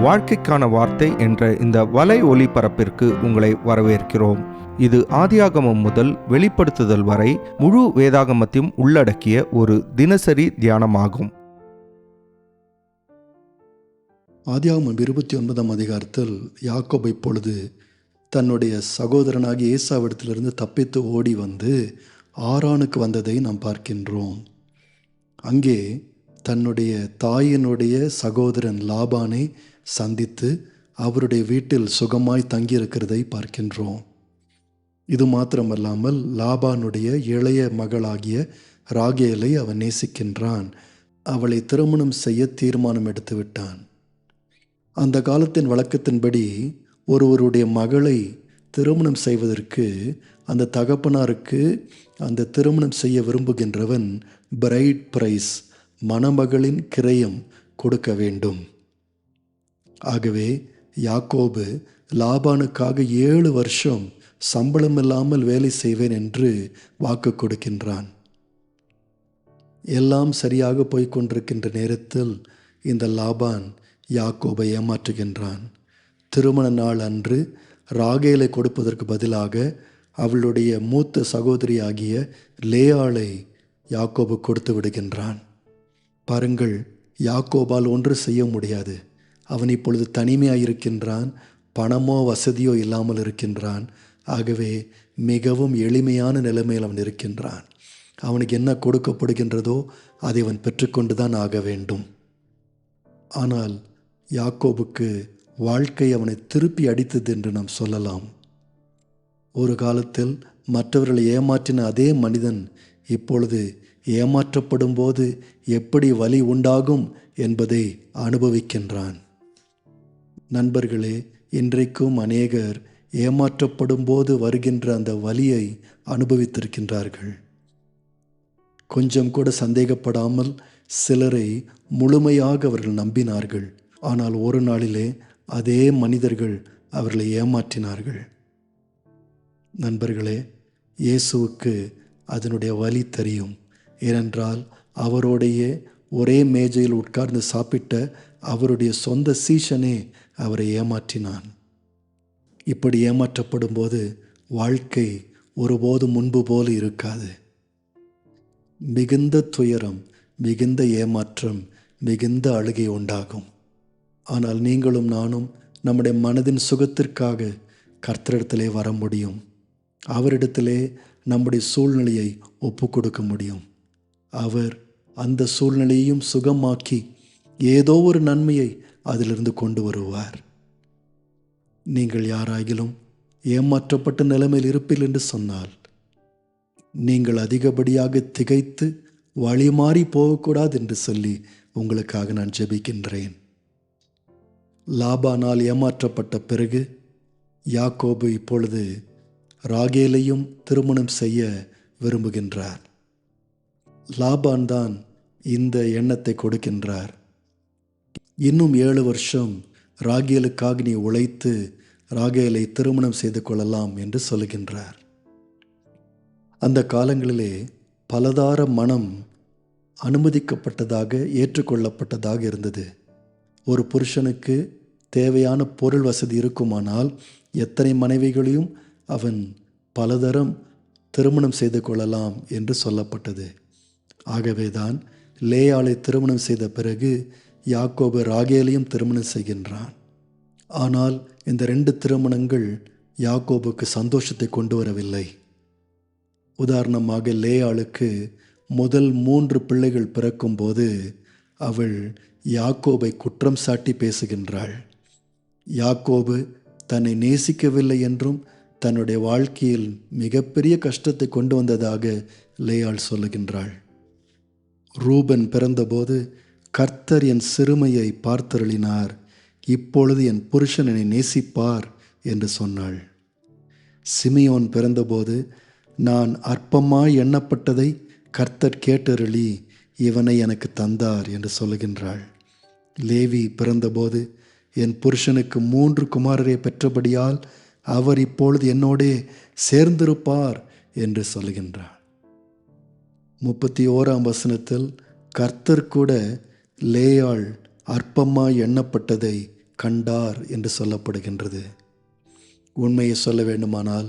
வாழ்க்கைக்கான வார்த்தை என்ற இந்த வலை ஒளிபரப்பிற்கு உங்களை வரவேற்கிறோம். இது ஆதியாகமம் முதல் வெளிப்படுத்துதல் வரை முழு வேதாகமத்தையும் உள்ளடக்கிய ஒரு தினசரி தியானமாகும். ஆதியாகமம் 29ஆம் அதிகாரத்தில் யாக்கோபு இப்பொழுது தன்னுடைய சகோதரனாகிய ஏசாவிடத்திலிருந்து தப்பித்து ஓடி வந்து ஆரானுக்கு வந்ததை நாம் பார்க்கின்றோம். அங்கே தன்னுடைய தாயினுடைய சகோதரன் லாபானை சந்தித்து அவருடைய வீட்டில் சுகமாய் தங்கியிருக்கிறதை பார்க்கின்றோம். இது மாத்திரமல்லாமல் லாபானுடைய இளைய மகளாகிய ராகேலை அவன் நேசிக்கின்றான். அவளை திருமணம் செய்ய தீர்மானம் எடுத்து விட்டான். அந்த காலத்தின் வழக்கத்தின்படி ஒருவருடைய மகளை திருமணம் செய்வதற்கு அந்த தகப்பனாருக்கு அந்த திருமணம் செய்ய விரும்புகின்றவன் பிரைட் பிரைஸ், மணமகளின் கிரயம் கொடுக்க வேண்டும். ஆகவே யாக்கோபு லாபானுக்காக 7 வருஷம் சம்பளம் இல்லாமல் வேலை செய்வேன் என்று வாக்கு கொடுக்கின்றான். எல்லாம் சரியாக போய்கொண்டிருக்கின்ற நேரத்தில் இந்த லாபான் யாக்கோபை ஏமாற்றுகின்றான். திருமண நாள் அன்று ராகேலை கொடுப்பதற்கு பதிலாக அவளுடைய மூத்த சகோதரியாகிய லேயாளை யாக்கோபு கொடுத்து விடுகின்றான். பாருங்கள், யாக்கோபால் ஒன்று செய்ய முடியாது. அவன் இப்பொழுது தனிமையாக இருக்கின்றான். பணமோ வசதியோ இல்லாமல் இருக்கின்றான். ஆகவே மிகவும் எளிமையான நிலைமையில் அவன் இருக்கின்றான். அவனுக்கு என்ன கொடுக்கப்படுகின்றதோ அதை அவன் பெற்றுக்கொண்டு தான் ஆக வேண்டும். ஆனால் யாக்கோபுக்கு வாழ்க்கை அவனை திருப்பி அடித்தது என்று நாம் சொல்லலாம். ஒரு காலத்தில் மற்றவர்களை ஏமாற்றின அதே மனிதன் இப்பொழுது ஏமாற்றப்படும் போது எப்படி வலி உண்டாகும் என்பதை அனுபவிக்கின்றான். நண்பர்களே, இன்றைக்கும் அநேகர் ஏமாற்றப்படும் போது வருகின்ற அந்த வலியை அனுபவித்திருக்கின்றார்கள். கொஞ்சம் கூட சந்தேகப்படாமல் சிலரை முழுமையாக அவர்கள் நம்பினார்கள். ஆனால் ஒரு நாளிலே அதே மனிதர்கள் அவர்களை ஏமாற்றினார்கள். நண்பர்களே, இயேசுவுக்கு அதனுடைய வலி தெரியும். ஏனென்றால் அவருடைய ஒரே மேஜையில் உட்கார்ந்து சாப்பிட்ட அவருடைய சொந்த சீஷனே அவரை ஏமாற்றினான். இப்படி ஏமாற்றப்படும் போது வாழ்க்கை ஒருபோதும் முன்பு போல இருக்காது. மிகுந்த துயரம், மிகுந்த ஏமாற்றம், மிகுந்த அழுகை உண்டாகும். ஆனால் நீங்களும் நானும் நம்முடைய மனதின் சுகத்திற்காக கர்த்தரிடத்திலே வர முடியும். அவரிடத்திலே நம்முடைய சூழ்நிலையை ஒப்பு கொடுக்க முடியும். அவர் அந்த சூழ்நிலையையும் சுகமாக்கி ஏதோ ஒரு நன்மையை அதிலிருந்து கொண்டு வருவார். நீங்கள் யாராகிலும் ஏமாற்றப்பட்ட நிலைமையில் இருப்பீர்கள் என்று சொன்னால் நீங்கள் அதிகப்படியாக திகைத்து வழி மாறி போகக்கூடாது என்று சொல்லி உங்களுக்காக நான் ஜெபிக்கின்றேன். லாபானால் ஏமாற்றப்பட்ட பிறகு யாக்கோபு இப்பொழுது ராகேலையும் திருமணம் செய்ய விரும்புகின்றார். லாபான் தான் இந்த எண்ணத்தை கொடுக்கின்றார். இன்னும் 7 வருஷம் ராகேலுக்காக நீ உழைத்து ராகேலை திருமணம் செய்து கொள்ளலாம் என்று சொல்லுகின்றார். அந்த காலங்களிலே பலதார மனம் அனுமதிக்கப்பட்டதாக, ஏற்றுக்கொள்ளப்பட்டதாக இருந்தது. ஒரு புருஷனுக்கு தேவையான பொருள் வசதி இருக்குமானால் எத்தனை மனைவிகளையும் அவன் பலதரம் திருமணம் செய்து கொள்ளலாம் என்று சொல்லப்பட்டது. ஆகவேதான் லேயாளை திருமணம் செய்த பிறகு யாக்கோபு ராகேலையும் திருமணம் செய்கின்றான். ஆனால் இந்த 2 திருமணங்கள் யாக்கோபுக்கு சந்தோஷத்தை கொண்டு வரவில்லை. உதாரணமாக லேயாளுக்கு முதல் 3 பிள்ளைகள் பிறக்கும்போது அவள் யாக்கோபை குற்றம் சாட்டி பேசுகின்றாள். யாக்கோபு தன்னை நேசிக்கவில்லை என்றும் தன்னுடைய வாழ்க்கையில் மிகப்பெரிய கஷ்டத்தை கொண்டு வந்ததாக லேயாள் சொல்லுகின்றாள். ரூபன் பிறந்தபோது கர்த்தர் என் சிறுமையை பார்த்தருளினார், இப்பொழுது என் புருஷன் என்னை நேசிப்பார் என்று சொன்னாள். சிமியோன் பிறந்தபோது நான் அற்பமாய் எண்ணப்பட்டதை கர்த்தர் கேட்டருளி இவனை எனக்கு தந்தார் என்று சொல்லுகின்றாள். லேவி பிறந்தபோது என் புருஷனுக்கு 3 குமாரரை பெற்றபடியால் அவர் இப்பொழுது என்னோடே சேர்ந்திருப்பார் என்று சொல்லுகின்றார். 31ஆம் வசனத்தில் கர்த்தர் கூட லேயாள் அற்பமாய் எண்ணப்பட்டதை கண்டார் என்று சொல்லப்படுகின்றது. உண்மையை சொல்ல வேண்டுமானால்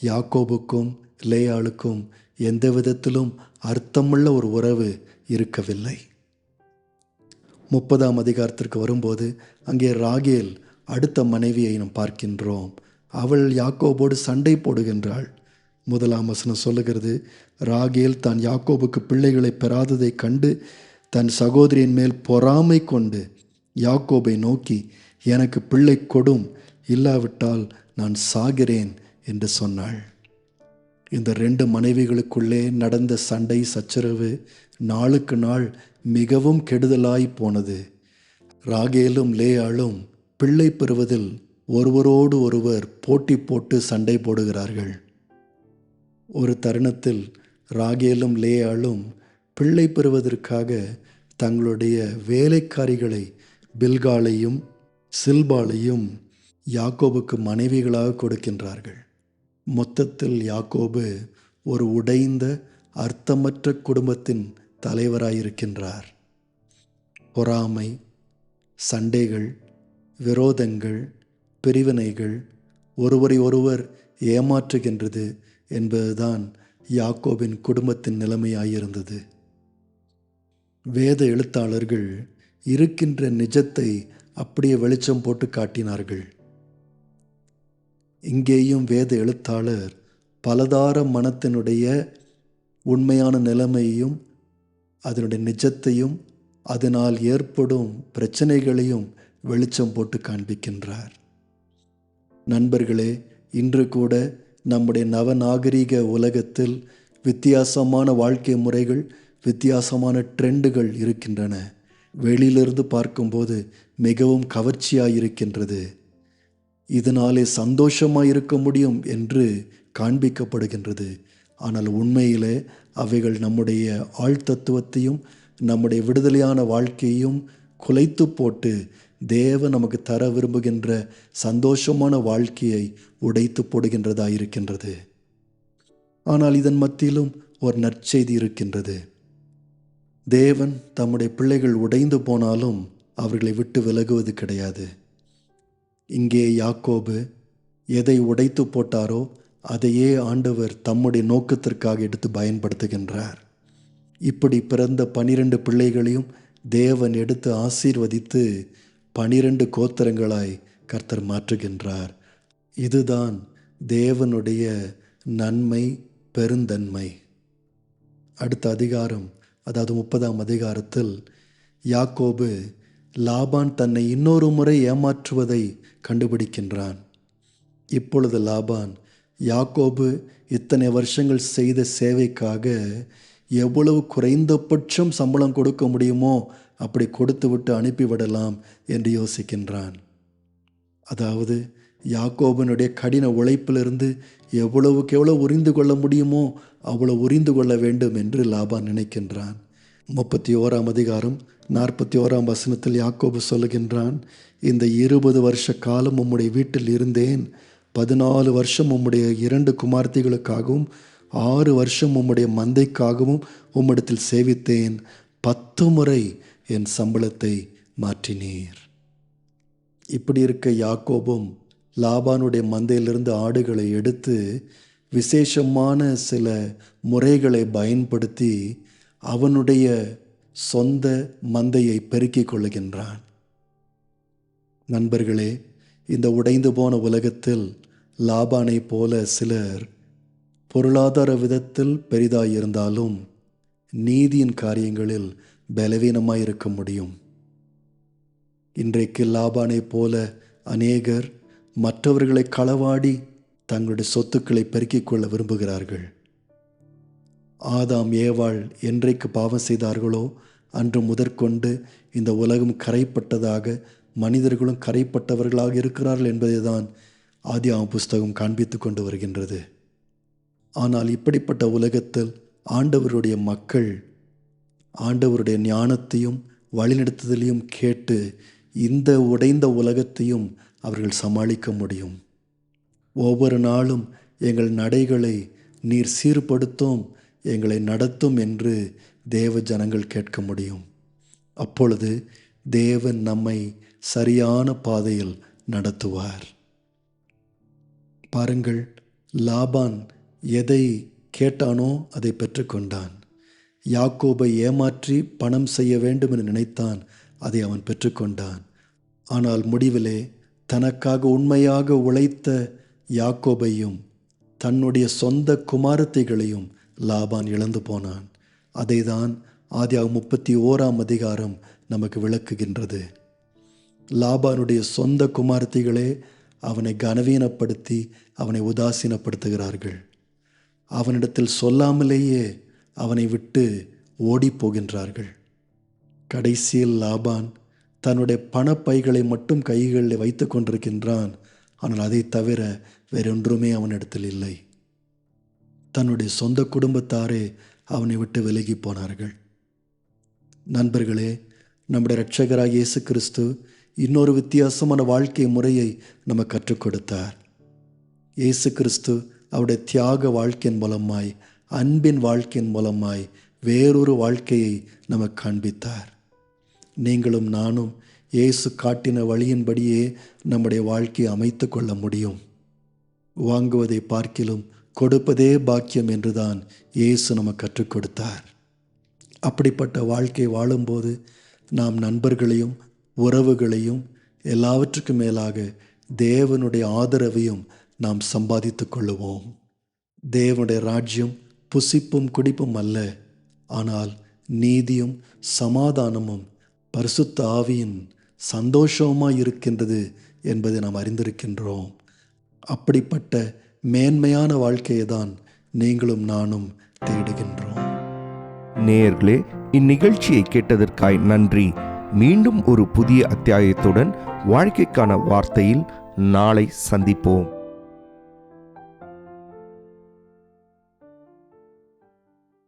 யாக்கோபுக்கும் லேயாளுக்கும் எந்த விதத்திலும் அர்த்தமுள்ள ஒரு உறவு இருக்கவில்லை. 30ஆம் அதிகாரத்திற்கு வரும்போது அங்கே ராகேல் அடுத்த மனைவியை நாம் பார்க்கின்றோம். அவள் யாக்கோபோடு சண்டை போடுகின்றாள். 1ஆம் வசனம் சொல்லுகிறது, ராகேல் தான் யாக்கோபுக்கு பிள்ளைகளை பெறாததை கண்டு தன் சகோதரியின் மேல் பொறாமை கொண்டு யாக்கோபை நோக்கி, எனக்கு பிள்ளை கொடும், இல்லாவிட்டால் நான் சாகிறேன் என்று சொன்னாள். இந்த 2 மனைவிகளுக்குள்ளே நடந்த சண்டை சச்சரவு நாளுக்கு நாள் மிகவும் கெடுதலாய் போனது. ராகேலும் லேயாளும் பிள்ளை பெறுவதில் ஒருவரோடு ஒருவர் போட்டி போட்டு சண்டை போடுகிறார்கள். ஒரு தருணத்தில் ராகேலும் லேயாளும் பிள்ளை பெறுவதற்காக தங்களுடைய வேலைக்காரிகளை பில்காளையும் சில்பாளையும் யாக்கோபுக்கு மனைவிகளாக கொடுக்கின்றார்கள். மொத்தத்தில் யாக்கோபு ஒரு உடைந்த அர்த்தமற்ற குடும்பத்தின் தலைவராயிருக்கின்றார். பொறாமை, சண்டைகள், விரோதங்கள், பிரிவினைகள், ஒருவரை ஒருவர் ஏமாற்றுகின்றது என்பதுதான் யாக்கோபின் குடும்பத்தின் நிலைமையாயிருந்தது. வேத எழுத்தாளர்கள் இருக்கின்ற நிஜத்தை அப்படியே வெளிச்சம் போட்டு காட்டினார்கள். இங்கேயும் வேத எழுத்தாளர் பலதார மனத்தினுடைய உண்மையான நிலைமையையும் அதனுடைய நிஜத்தையும் அதனால் ஏற்படும் பிரச்சனைகளையும் வெளிச்சம் போட்டு காண்பிக்கின்றார். நண்பர்களே, இன்று கூட நம்முடைய நவநாகரிக உலகத்தில் வித்தியாசமான வாழ்க்கை முறைகள், வித்தியாசமான ட்ரெண்டுகள் இருக்கின்றன. வெளியிலிருந்து பார்க்கும்போது மிகவும் கவர்ச்சியாயிருக்கின்றது. இதனாலே சந்தோஷமாக இருக்க முடியும் என்று காண்பிக்கப்படுகின்றது. ஆனால் உண்மையிலே அவைகள் நம்முடைய ஆழ்தத்துவத்தையும் நம்முடைய விடுதலையான வாழ்க்கையையும் குலைத்து போட்டு தேவன் நமக்கு தர விரும்புகின்ற சந்தோஷமான வாழ்க்கையை உடைத்து போடுகின்றதாக இருக்கின்றது. ஆனால் இதன் மத்தியிலும் ஒரு நற்செய்தி இருக்கின்றது. தேவன் தம்முடைய பிள்ளைகள் உடைந்து போனாலும் அவர்களை விட்டு விலகுவது கிடையாது. இங்கே யாக்கோபு எதை உடைத்து போட்டாரோ அதையே ஆண்டவர் தம்முடைய நோக்கத்திற்காக எடுத்து பயன்படுத்துகின்றார். இப்படி பிறந்த 12 பிள்ளைகளையும் தேவன் எடுத்து ஆசீர்வதித்து 12 கோத்திரங்களாய் கர்த்தர் மாற்றுகின்றார். இதுதான் தேவனுடைய நன்மை, பெருந்தன்மை. அடுத்த அதிகாரம், அதாவது 30ஆம் அதிகாரத்தில் யாக்கோபு லாபான் தன்னை இன்னொரு முறை ஏமாற்றுவதை கண்டுபிடிக்கின்றான். இப்பொழுது லாபான் யாக்கோபு இத்தனை வருஷங்கள் செய்த சேவைக்காக எவ்வளவு குறைந்தபட்சம் சம்பளம் கொடுக்க முடியுமோ அப்படி கொடுத்து விட்டு அனுப்பிவிடலாம் என்று யோசிக்கின்றான். அதாவது யாக்கோபனுடைய கடின உழைப்பிலிருந்து எவ்வளவுக்கு எவ்வளவு உரிந்து கொள்ள முடியுமோ அவ்வளவு உரிந்து கொள்ள வேண்டும் என்று லாபான் நினைக்கின்றான். 31ஆம் அதிகாரம் 41ஆம் வசனத்தில் யாக்கோபு சொல்லுகின்றான், இந்த 20 வருஷ காலம் உம்முடைய வீட்டில் இருந்தேன். 14 வருஷம் உம்முடைய 2 குமார்த்திகளுக்காகவும் 6 வருஷம் உம்முடைய மந்தைக்காகவும் உம்மிடத்தில் சேவித்தேன். 10 முறை என் சம்பளத்தை மாற்றினீர். இப்படி இருக்க யாக்கோபும் லாபானுடைய மந்தையிலிருந்து ஆடுகளை எடுத்து விசேஷமான சில முறைகளை பயன்படுத்தி அவனுடைய சொந்த மந்தையை பெருக்கிக் கொள்ளுகின்றான். நண்பர்களே, இந்த உடைந்து போன உலகத்தில் லாபானை போல சிலர் பொருளாதார விதத்தில் பெரிதாயிருந்தாலும் நீதியின் காரியங்களில் பலவீனமாயிருக்க முடியும். இன்றைக்கு லாபானை போல அநேகர் மற்றவர்களை களவாடி தங்களுடைய சொத்துக்களை பெருக்கிக் கொள்ள விரும்புகிறார்கள். ஆதாம் ஏவாள் என்றைக்கு பாவம் செய்தார்களோ அன்று முதற்கொண்டு இந்த உலகம் கரைப்பட்டதாக, மனிதர்களும் கரைப்பட்டவர்களாக இருக்கிறார்கள் என்பதை தான் ஆதியாகம புஸ்தகம் காண்பித்து கொண்டு வருகின்றது. ஆனால் இப்படிப்பட்ட உலகத்தில் ஆண்டவருடைய மக்கள் ஆண்டவருடைய ஞானத்தையும் வழிநடத்துதலையும் கேட்டு இந்த உடைந்த உலகத்தையும் அவர்கள் சமாளிக்க முடியும். ஒவ்வொரு நாளும் எங்கள் நடைகளை நீர் சீர்படுத்தும், எங்களை நடத்தும் என்று தேவ ஜனங்கள் கேட்க முடியும். அப்பொழுது தேவன் நம்மை சரியான பாதையில் நடத்துவார். பாருங்கள், லாபான் எதை கேட்டானோ அதை பெற்றுக்கொண்டான். யாக்கோபை ஏமாற்றி பணம் செய்ய வேண்டும் என்று நினைத்தான், அதை அவன் பெற்றுக்கொண்டான். ஆனால் முடிவிலே தனக்காக உண்மையாக உழைத்த யாக்கோபையும் தன்னுடைய சொந்த குமாரத்திகளையும் லாபான் இழந்து போனான். அதைதான் ஆதியாகமம் 31 நமக்கு விளக்குகின்றது. லாபானுடைய சொந்த குமாரத்திகளே அவனை கனவீனப்படுத்தி அவனை உதாசீனப்படுத்துகிறார்கள். அவனிடத்தில் சொல்லாமலேயே அவனை விட்டு ஓடி போகின்றார்கள். கடைசியில் லாபான் தன்னுடைய பணப்பைகளை மட்டும் கைகளில் வைத்து கொண்டிருக்கின்றான். ஆனால் அதை தவிர வேறொன்றுமே அவனிடத்தில் இல்லை. தன்னுடைய சொந்த குடும்பத்தாரே அவனை விட்டு விலகி போனார்கள். நண்பர்களே, நம்முடைய இரட்சகராகிய இயேசு கிறிஸ்து இன்னொரு வித்தியாசமான வாழ்க்கை முறையை நமக்கு கற்றுக் கொடுத்தார். இயேசு கிறிஸ்து அவருடைய தியாக வாழ்க்கையின் மூலமாய், அன்பின் வாழ்க்கையின் மூலமாய் வேறொரு வாழ்க்கையை நமக்கு காண்பித்தார். நீங்களும் நானும் இயேசு காட்டின வழியின்படியே நம்முடைய வாழ்க்கையை அமைத்து கொள்ள முடியும். வாங்குவதை பார்க்கிலும் கொடுப்பதே பாக்கியம் என்றுதான் இயேசு நமக்கு கற்றுக் கொடுத்தார். அப்படிப்பட்ட வாழ்க்கை வாழும்போது நாம் நண்பர்களையும் உறவுகளையும் எல்லாவற்றுக்கும் மேலாக தேவனுடைய ஆதரவையும் நாம் சம்பாதித்து கொள்ளுவோம். தேவனுடைய ராஜ்யம் புசிப்பும் குடிப்பும் அல்ல, ஆனால் நீதியும் சமாதானமும் பரிசுத்த ஆவியின் சந்தோஷமாய் இருக்கின்றது என்பதை நாம் அறிந்திருக்கின்றோம். அப்படிப்பட்ட மேன்மையான வாழ்க்கையை தான் நீங்களும் நானும் தேடுகின்றோம். நேயர்களே, இந்நிகழ்ச்சியை கேட்டதற்காய் நன்றி. மீண்டும் ஒரு புதிய அத்தியாயத்துடன் வாழ்க்கைக்கான வார்த்தையில் நாளை சந்திப்போம்.